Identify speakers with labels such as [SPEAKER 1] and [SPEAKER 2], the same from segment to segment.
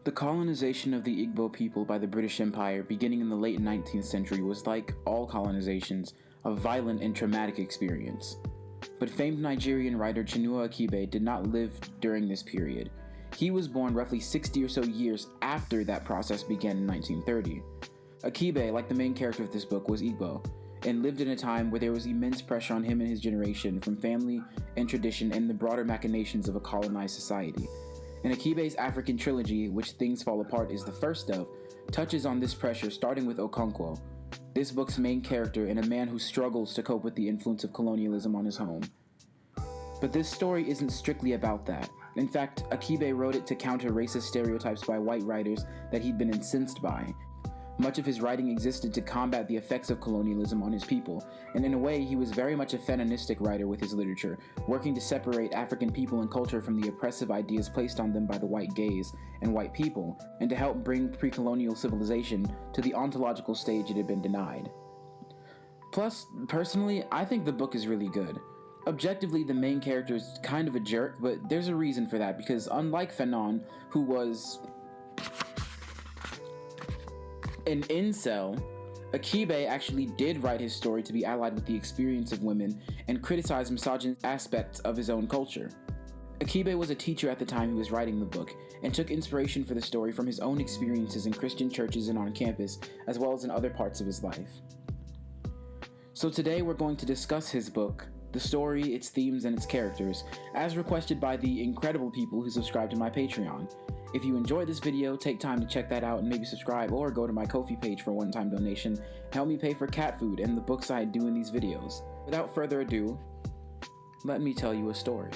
[SPEAKER 1] The colonization of the Igbo people by the British Empire beginning in the late 19th century was, like all colonizations, a violent and traumatic experience. But famed Nigerian writer Chinua Achebe did not live during this period. He was born roughly 60 or so years after that process began in 1930. Achebe, like the main character of this book, was Igbo, and lived in a time where there was immense pressure on him and his generation from family and tradition and the broader machinations of a colonized society. And Achebe's African trilogy, which Things Fall Apart is the first of, touches on this pressure starting with Okonkwo, this book's main character and a man who struggles to cope with the influence of colonialism on his home. But this story isn't strictly about that. In fact, Achebe wrote it to counter racist stereotypes by white writers that he'd been incensed by. Much of his writing existed to combat the effects of colonialism on his people, and in a way he was very much a feministic writer with his literature, working to separate African people and culture from the oppressive ideas placed on them by the white gaze and white people, and to help bring pre-colonial civilization to the ontological stage it had been denied. Plus, personally, I think the book is really good. Objectively, the main character is kind of a jerk, but there's a reason for that, because unlike Fanon, who was an incel, Achebe actually did write his story to be allied with the experience of women and criticize misogynist aspects of his own culture. Achebe was a teacher at the time he was writing the book, and took inspiration for the story from his own experiences in Christian churches and on campus, as well as in other parts of his life. So today we're going to discuss his book, the story, its themes, and its characters, as requested by the incredible people who subscribe to my Patreon. If you enjoyed this video, take time to check that out and maybe subscribe or go to my Ko-fi page for a one-time donation. Help me pay for cat food and the books I do in these videos. Without further ado, let me tell you a story.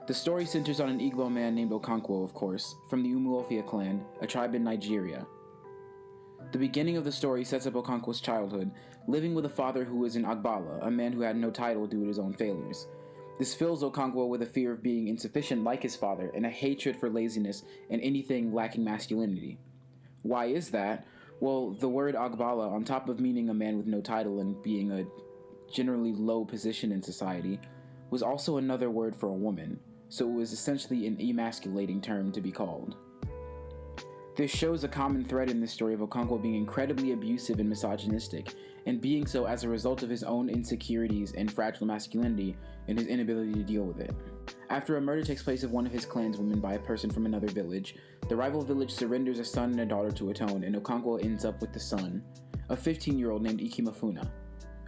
[SPEAKER 1] The story centers on an Igbo man named Okonkwo, of course, from the Umuofia clan, a tribe in Nigeria. The beginning of the story sets up Okonkwo's childhood, living with a father who was an Agbala, a man who had no title due to his own failures. This fills Okonkwo with a fear of being insufficient like his father, and a hatred for laziness and anything lacking masculinity. Why is that? Well, the word Agbala, on top of meaning a man with no title and being a generally low position in society, was also another word for a woman, so it was essentially an emasculating term to be called. This shows a common thread in this story of Okonkwo being incredibly abusive and misogynistic, and being so as a result of his own insecurities and fragile masculinity and his inability to deal with it. After a murder takes place of one of his clanswomen by a person from another village, the rival village surrenders a son and a daughter to atone, and Okonkwo ends up with the son, a 15-year-old named Ikemefuna.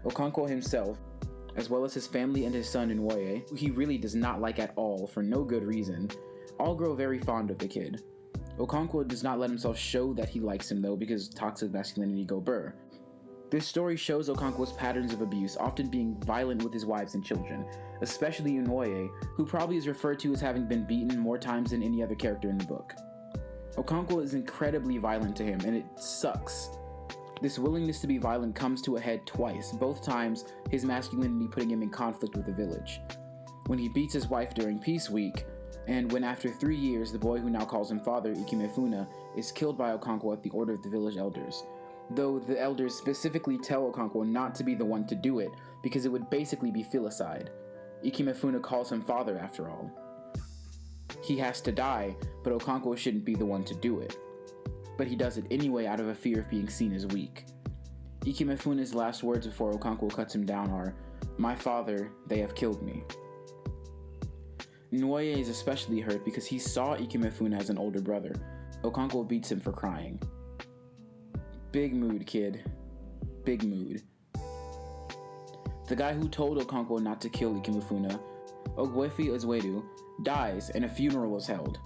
[SPEAKER 1] Okonkwo himself, as well as his family and his son Nwoye, who he really does not like at all for no good reason, all grow very fond of the kid. Okonkwo does not let himself show that he likes him though, because toxic masculinity go burr. This story shows Okonkwo's patterns of abuse, often being violent with his wives and children, especially Nwoye, who probably is referred to as having been beaten more times than any other character in the book. Okonkwo is incredibly violent to him, and it sucks. This willingness to be violent comes to a head twice, both times his masculinity putting him in conflict with the village. When he beats his wife during Peace Week, and when after 3 years the boy who now calls him father, Ikemefuna, is killed by Okonkwo at the order of the village elders. Though the elders specifically tell Okonkwo not to be the one to do it, because it would basically be filicide. Ikemefuna calls him father after all. He has to die, but Okonkwo shouldn't be the one to do it. But he does it anyway out of a fear of being seen as weak. Ikemefuna's last words before Okonkwo cuts him down are, "My father, they have killed me." Nwoye is especially hurt because he saw Ikemefuna as an older brother. Okonkwo beats him for crying. Big mood, kid. Big mood. The guy who told Okonkwo not to kill Ikemefuna, Ogwefi Ezwedu, dies and a funeral is held.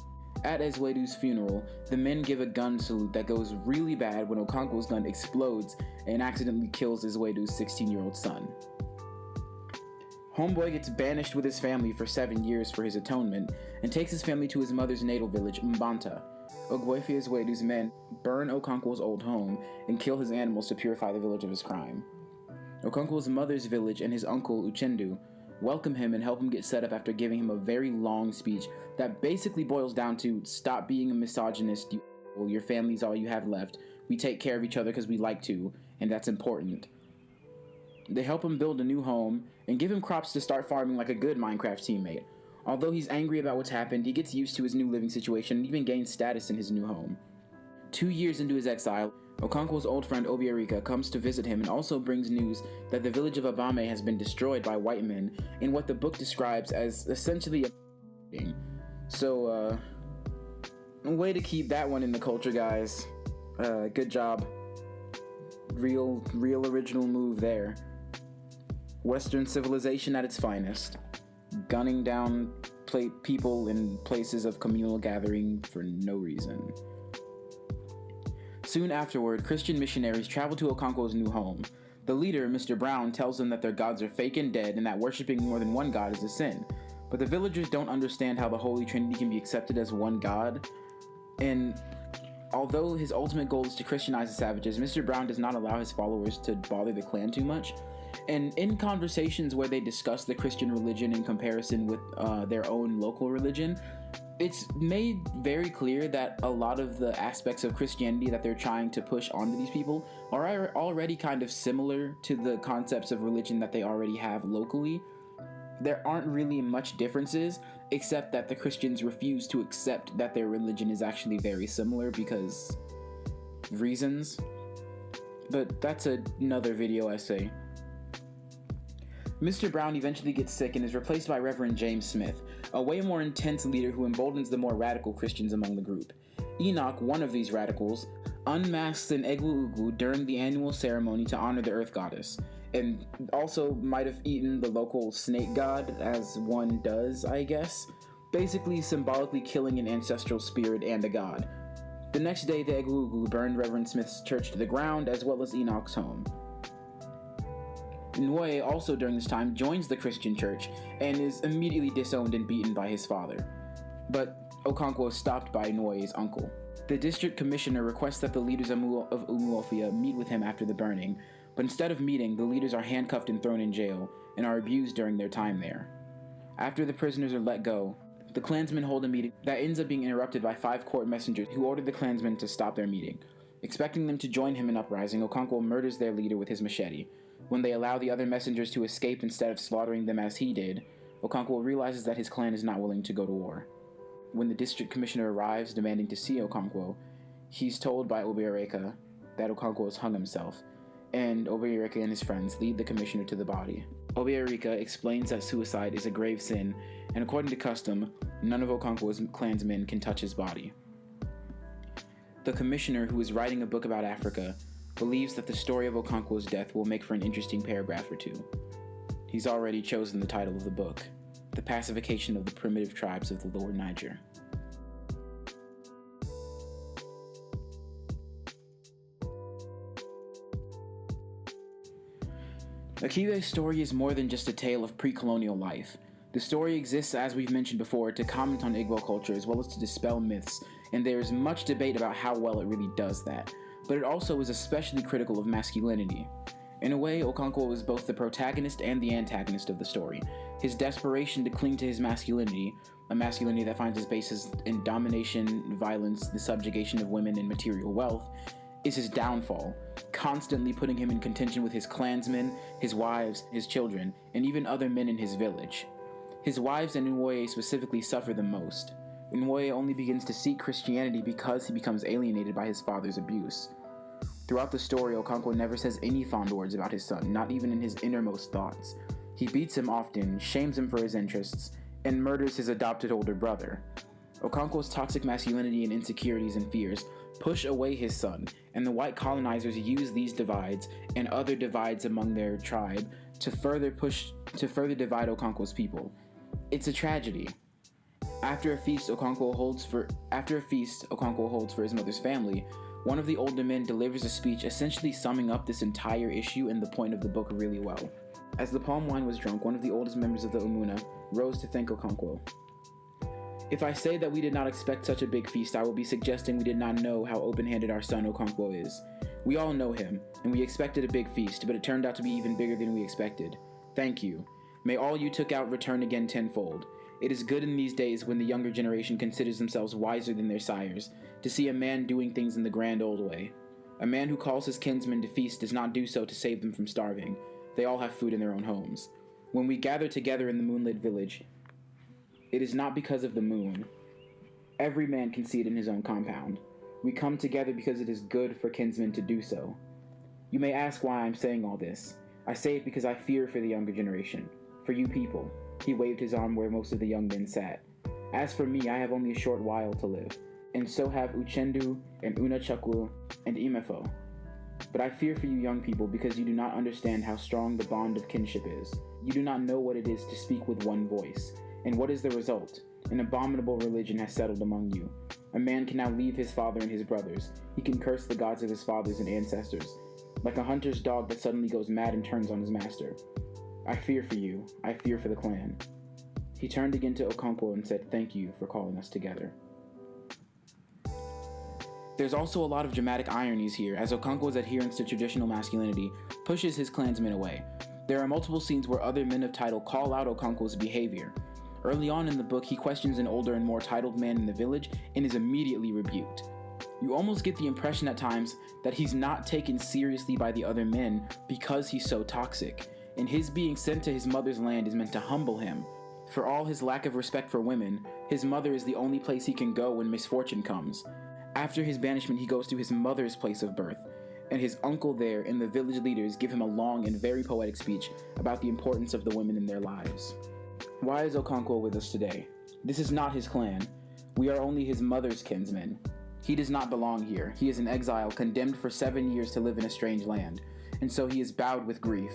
[SPEAKER 1] At Ezwedu's funeral, the men give a gun salute that goes really bad when Okonkwo's gun explodes and accidentally kills Ezwedu's 16-year-old son. Homeboy gets banished with his family for 7 years for his atonement, and takes his family to his mother's natal village, Mbanta. Ogwefi Ezwedu's men burn Okonkwo's old home and kill his animals to purify the village of his crime. Okonkwo's mother's village and his uncle, Uchendu, welcome him and help him get set up after giving him a very long speech that basically boils down to, stop being a misogynist, your family's all you have left, we take care of each other because we like to, and that's important. They help him build a new home and give him crops to start farming like a good Minecraft teammate. Although he's angry about what's happened, he gets used to his new living situation and even gains status in his new home. 2 years into his exile, Okonkwo's old friend Obiarika comes to visit him and also brings news that the village of Abame has been destroyed by white men in what the book describes as essentially a So, way to keep that one in the culture, guys. Good job. Real original move there. Western civilization at its finest. Gunning down people in places of communal gathering for no reason. Soon afterward, Christian missionaries travel to Okonkwo's new home. The leader, Mr. Brown, tells them that their gods are fake and dead and that worshipping more than one god is a sin. But the villagers don't understand how the Holy Trinity can be accepted as one god. And although his ultimate goal is to Christianize the savages, Mr. Brown does not allow his followers to bother the clan too much. And in conversations where they discuss the Christian religion in comparison with their own local religion, it's made very clear that a lot of the aspects of Christianity that they're trying to push onto these people are already kind of similar to the concepts of religion that they already have locally. There aren't really much differences, except that the Christians refuse to accept that their religion is actually very similar because reasons. But that's another video essay. Mr. Brown eventually gets sick and is replaced by Reverend James Smith, a way more intense leader who emboldens the more radical Christians among the group. Enoch, one of these radicals, unmasks an Egwu during the annual ceremony to honor the Earth Goddess, and also might have eaten the local snake god, as one does, I guess, basically symbolically killing an ancestral spirit and a god. The next day, the Egwu burned Reverend Smith's church to the ground, as well as Enoch's home. Nwoye, also during this time, joins the Christian church and is immediately disowned and beaten by his father. But Okonkwo is stopped by Nwoye's uncle. The district commissioner requests that the leaders of Umuofia meet with him after the burning, but instead of meeting, the leaders are handcuffed and thrown in jail, and are abused during their time there. After the prisoners are let go, the clansmen hold a meeting that ends up being interrupted by 5 court messengers who order the clansmen to stop their meeting. Expecting them to join him in uprising, Okonkwo murders their leader with his machete. When they allow the other messengers to escape instead of slaughtering them as he did, Okonkwo realizes that his clan is not willing to go to war. When the district commissioner arrives demanding to see Okonkwo, he's told by Obiarika that Okonkwo has hung himself, and Obiarika and his friends lead the commissioner to the body. Obiarika explains that suicide is a grave sin, and according to custom, none of Okonkwo's clansmen can touch his body. The commissioner, who is writing a book about Africa, believes that the story of Okonkwo's death will make for an interesting paragraph or two. He's already chosen the title of the book, The Pacification of the Primitive Tribes of the Lower Niger. Achebe's story is more than just a tale of pre-colonial life. The story exists, as we've mentioned before, to comment on Igbo culture as well as to dispel myths, and there is much debate about how well it really does that. But it also is especially critical of masculinity. In a way, Okonkwo is both the protagonist and the antagonist of the story. His desperation to cling to his masculinity, a masculinity that finds its basis in domination, violence, the subjugation of women, and material wealth, is his downfall, constantly putting him in contention with his clansmen, his wives, his children, and even other men in his village. His wives and Nwoye specifically suffer the most. Nwoye only begins to seek Christianity because he becomes alienated by his father's abuse. Throughout the story, Okonkwo never says any fond words about his son, not even in his innermost thoughts. He beats him often, shames him for his interests, and murders his adopted older brother. Okonkwo's toxic masculinity and insecurities and fears push away his son, and the white colonizers use these divides and other divides among their tribe to further divide Okonkwo's people. It's a tragedy. After a feast Okonkwo holds for his mother's family, one of the older men delivers a speech essentially summing up this entire issue and the point of the book really well. As the palm wine was drunk, one of the oldest members of the Umuna rose to thank Okonkwo. If I say that we did not expect such a big feast, I will be suggesting we did not know how open-handed our son Okonkwo is. We all know him, and we expected a big feast, but it turned out to be even bigger than we expected. Thank you. May all you took out return again tenfold. It is good in these days, when the younger generation considers themselves wiser than their sires, to see a man doing things in the grand old way. A man who calls his kinsmen to feast does not do so to save them from starving. They all have food in their own homes. When we gather together in the moonlit village, it is not because of the moon. Every man can see it in his own compound. We come together because it is good for kinsmen to do so. You may ask why I'm saying all this. I say it because I fear for the younger generation. For you people. He waved his arm where most of the young men sat. As for me, I have only a short while to live. And so have Uchendu and Unachakul and Imefo. But I fear for you young people because you do not understand how strong the bond of kinship is. You do not know what it is to speak with one voice. And what is the result? An abominable religion has settled among you. A man can now leave his father and his brothers. He can curse the gods of his fathers and ancestors, like a hunter's dog that suddenly goes mad and turns on his master. I fear for you. I fear for the clan. He turned again to Okonkwo and said, "Thank you for calling us together." There's also a lot of dramatic ironies here, as Okonkwo's adherence to traditional masculinity pushes his clansmen away. There are multiple scenes where other men of title call out Okonkwo's behavior. Early on in the book, he questions an older and more titled man in the village and is immediately rebuked. You almost get the impression at times that he's not taken seriously by the other men because he's so toxic, and his being sent to his mother's land is meant to humble him. For all his lack of respect for women, his mother is the only place he can go when misfortune comes. After his banishment, he goes to his mother's place of birth, and his uncle there and the village leaders give him a long and very poetic speech about the importance of the women in their lives. Why is Okonkwo with us today? This is not his clan. We are only his mother's kinsmen. He does not belong here. He is an exile, condemned for 7 years to live in a strange land, and so he is bowed with grief.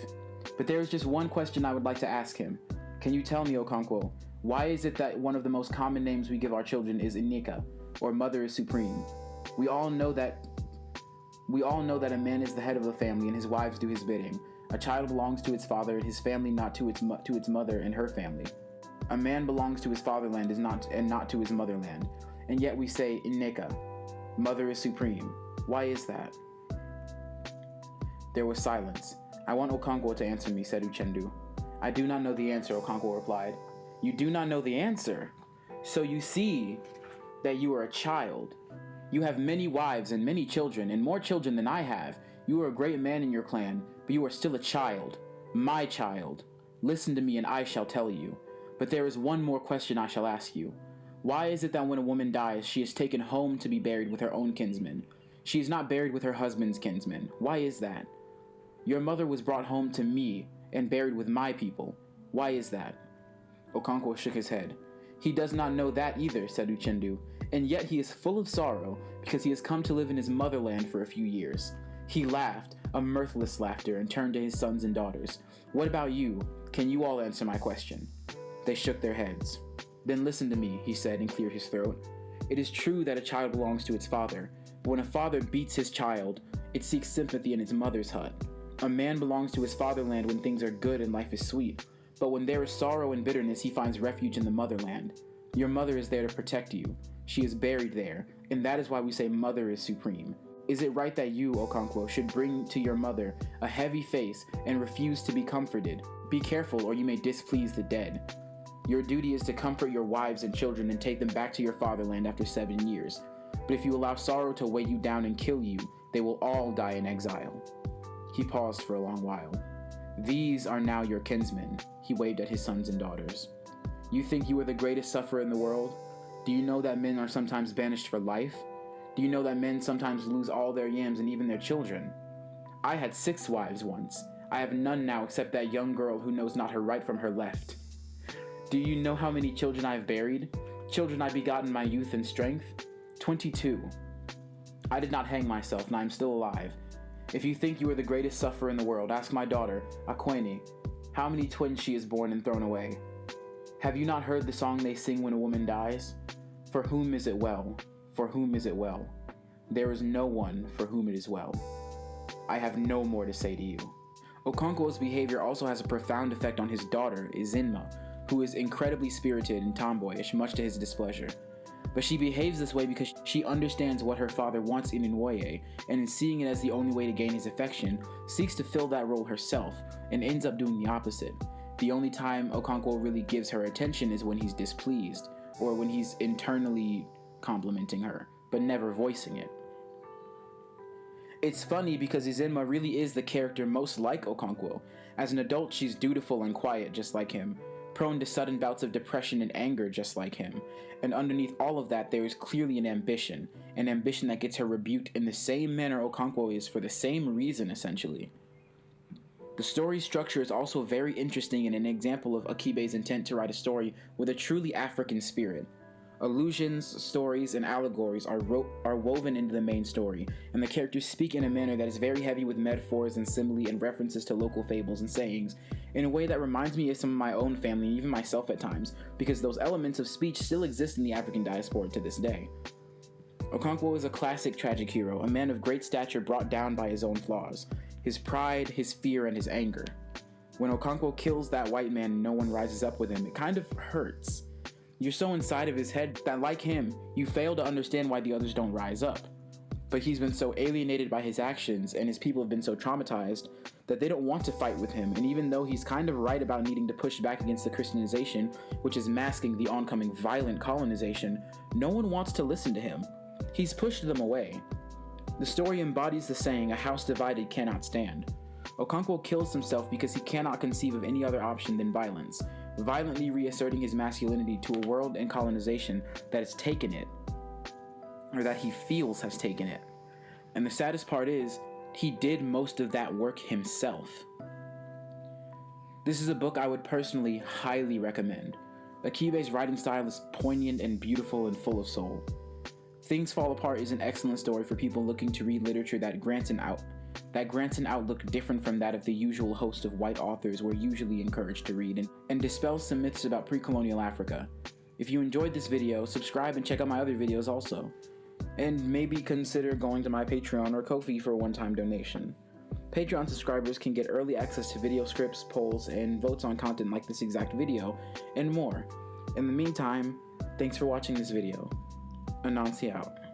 [SPEAKER 1] But there is just one question I would like to ask him. Can you tell me, Okonkwo, why is it that one of the most common names we give our children is Inika, or Mother is Supreme? We all know that a man is the head of the family and his wives do his bidding. A child belongs to its father and his family, not to its mother and her family. A man belongs to his fatherland and not to his motherland. And yet we say Ineka, Mother is Supreme. Why is that? There was silence. I want Okonkwo to answer me, said Uchendu. I do not know the answer, Okonkwo replied. You do not know the answer? So you see that you are a child. You have many wives and many children, and more children than I have. You are a great man in your clan, but you are still a child. My child. Listen to me and I shall tell you. But there is one more question I shall ask you. Why is it that when a woman dies, she is taken home to be buried with her own kinsmen? She is not buried with her husband's kinsmen. Why is that? Your mother was brought home to me and buried with my people. Why is that? Okonkwo shook his head. He does not know that either, said Uchendu, and yet he is full of sorrow because he has come to live in his motherland for a few years. He laughed, a mirthless laughter, and turned to his sons and daughters. What about you? Can you all answer my question? They shook their heads. Then listen to me, he said and cleared his throat. It is true that a child belongs to its father, but when a father beats his child, it seeks sympathy in its mother's hut. A man belongs to his fatherland when things are good and life is sweet, but when there is sorrow and bitterness, he finds refuge in the motherland. Your mother is there to protect you. She is buried there, and that is why we say Mother is Supreme. Is it right that you, Okonkwo, should bring to your mother a heavy face and refuse to be comforted? Be careful, or you may displease the dead. Your duty is to comfort your wives and children and take them back to your fatherland after 7 years. But if you allow sorrow to weigh you down and kill you, they will all die in exile. He paused for a long while. These are now your kinsmen, he waved at his sons and daughters. You think you are the greatest sufferer in the world? Do you know that men are sometimes banished for life? Do you know that men sometimes lose all their yams and even their children? I had 6 wives once. I have none now except that young girl who knows not her right from her left. Do you know how many children I have buried? Children I begot in my youth and strength? 22. I did not hang myself, and I am still alive. If you think you are the greatest sufferer in the world, ask my daughter, Akweni, how many twins she has borne and thrown away. Have you not heard the song they sing when a woman dies? For whom is it well? For whom is it well? There is no one for whom it is well. I have no more to say to you. Okonkwo's behavior also has a profound effect on his daughter, Izinma, who is incredibly spirited and tomboyish, much to his displeasure. But she behaves this way because she understands what her father wants in Nwoye, and in seeing it as the only way to gain his affection, seeks to fill that role herself, and ends up doing the opposite. The only time Okonkwo really gives her attention is when he's displeased, or when he's internally complimenting her, but never voicing it. It's funny because Izinma really is the character most like Okonkwo. As an adult, she's dutiful and quiet just like him, prone to sudden bouts of depression and anger just like him, and underneath all of that there is clearly an ambition that gets her rebuked in the same manner Okonkwo is for the same reason essentially. The story structure is also very interesting and an example of Achebe's intent to write a story with a truly African spirit. Allusions, stories, and allegories are woven into the main story, and the characters speak in a manner that is very heavy with metaphors and simile and references to local fables and sayings, in a way that reminds me of some of my own family and even myself at times, because those elements of speech still exist in the African diaspora to this day. Okonkwo is a classic tragic hero, a man of great stature brought down by his own flaws, his pride, his fear, and his anger. When Okonkwo kills that white man and no one rises up with him, it kind of hurts. You're so inside of his head that, like him, you fail to understand why the others don't rise up. But he's been so alienated by his actions, and his people have been so traumatized, that they don't want to fight with him, and even though he's kind of right about needing to push back against the Christianization, which is masking the oncoming violent colonization, no one wants to listen to him. He's pushed them away. The story embodies the saying, "A house divided cannot stand." Okonkwo kills himself because he cannot conceive of any other option than violence, violently reasserting his masculinity to a world and colonization that has taken it, or that he feels has taken it. And the saddest part is, he did most of that work himself. This is a book I would personally highly recommend. Achebe's writing style is poignant and beautiful and full of soul. Things Fall Apart is an excellent story for people looking to read literature that grants an outlook different from that of the usual host of white authors we're usually encouraged to read, and dispels some myths about pre-colonial Africa. If you enjoyed this video, subscribe and check out my other videos also. And maybe consider going to my Patreon or Ko-fi for a one-time donation. Patreon subscribers can get early access to video scripts, polls, and votes on content like this exact video, and more. In the meantime, thanks for watching this video. Anansi out.